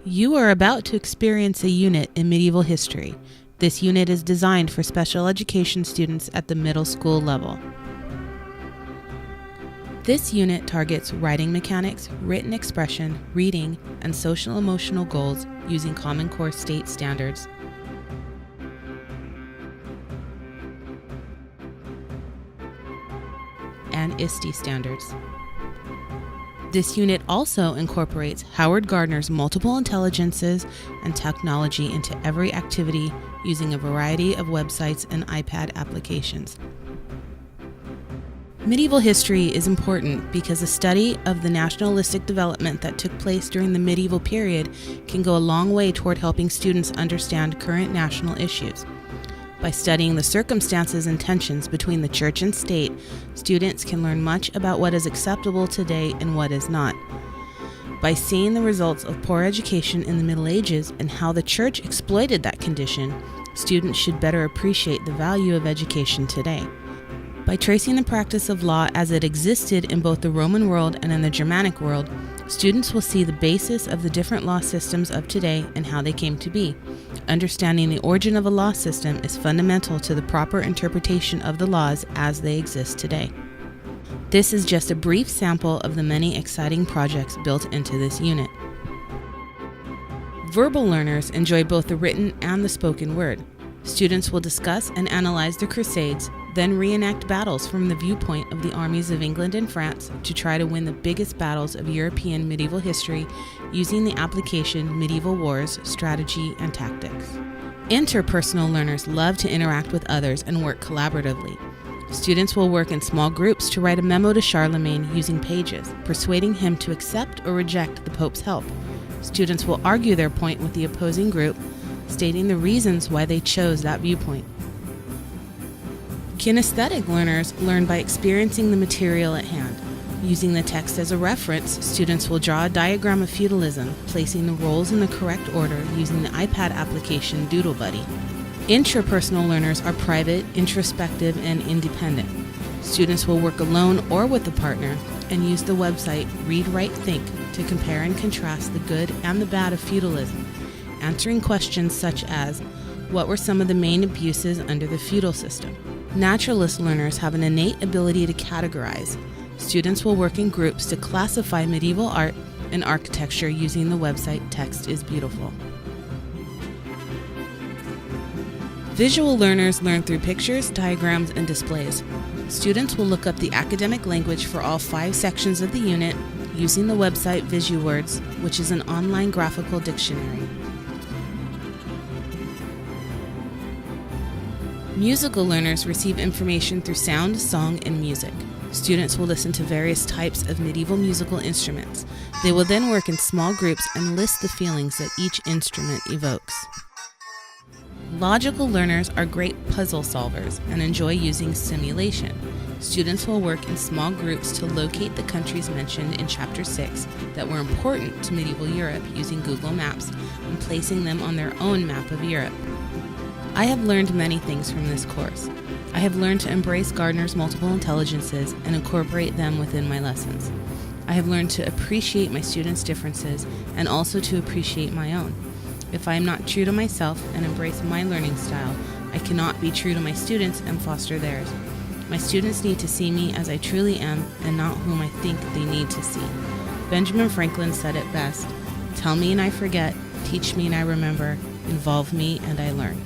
You are about to experience a unit in medieval history. This unit is designed for special education students at the middle school level. This unit targets writing mechanics, written expression, reading, and social-emotional goals using Common Core state standards. And ISTE standards. This unit also incorporates Howard Gardner's multiple intelligences and technology into every activity using a variety of websites and iPad applications. Medieval history is important because a study of the nationalistic development that took place during the medieval period can go a long way toward helping students understand current national issues. By studying the circumstances and tensions between the church and state, students can learn much about what is acceptable today and what is not. By seeing the results of poor education in the Middle Ages and how the church exploited that condition, students should better appreciate the value of education today. By tracing the practice of law as it existed in both the Roman world and in the Germanic world, students will see the basis of the different law systems of today and how they came to be. Understanding the origin of a law system is fundamental to the proper interpretation of the laws as they exist today. This is just a brief sample of the many exciting projects built into this unit. Verbal learners enjoy both the written and the spoken word. Students will discuss and analyze the Crusades, then reenact battles from the viewpoint of the armies of England and France to try to win the biggest battles of European medieval history using the application Medieval Wars, Strategy, and Tactics. Interpersonal learners love to interact with others and work collaboratively. Students will work in small groups to write a memo to Charlemagne using pages, persuading him to accept or reject the Pope's help. Students will argue their point with the opposing group, stating the reasons why they chose that viewpoint. Kinesthetic learners learn by experiencing the material at hand. Using the text as a reference, students will draw a diagram of feudalism, placing the roles in the correct order using the iPad application Doodle Buddy. Intrapersonal learners are private, introspective, and independent. Students will work alone or with a partner and use the website Read, Write, Think to compare and contrast the good and the bad of feudalism, answering questions such as, what were some of the main abuses under the feudal system? Naturalist learners have an innate ability to categorize. Students will work in groups to classify medieval art and architecture using the website Text is Beautiful. Visual learners learn through pictures, diagrams, and displays. Students will look up the academic language for all 5 sections of the unit using the website VisuWords, which is an online graphical dictionary. Musical learners receive information through sound, song, and music. Students will listen to various types of medieval musical instruments. They will then work in small groups and list the feelings that each instrument evokes. Logical learners are great puzzle solvers and enjoy using simulation. Students will work in small groups to locate the countries mentioned in Chapter 6 that were important to medieval Europe using Google Maps and placing them on their own map of Europe. I have learned many things from this course. I have learned to embrace Gardner's multiple intelligences and incorporate them within my lessons. I have learned to appreciate my students' differences and also to appreciate my own. If I am not true to myself and embrace my learning style, I cannot be true to my students and foster theirs. My students need to see me as I truly am and not whom I think they need to see. Benjamin Franklin said it best, "Tell me and I forget, teach me and I remember, involve me and I learn."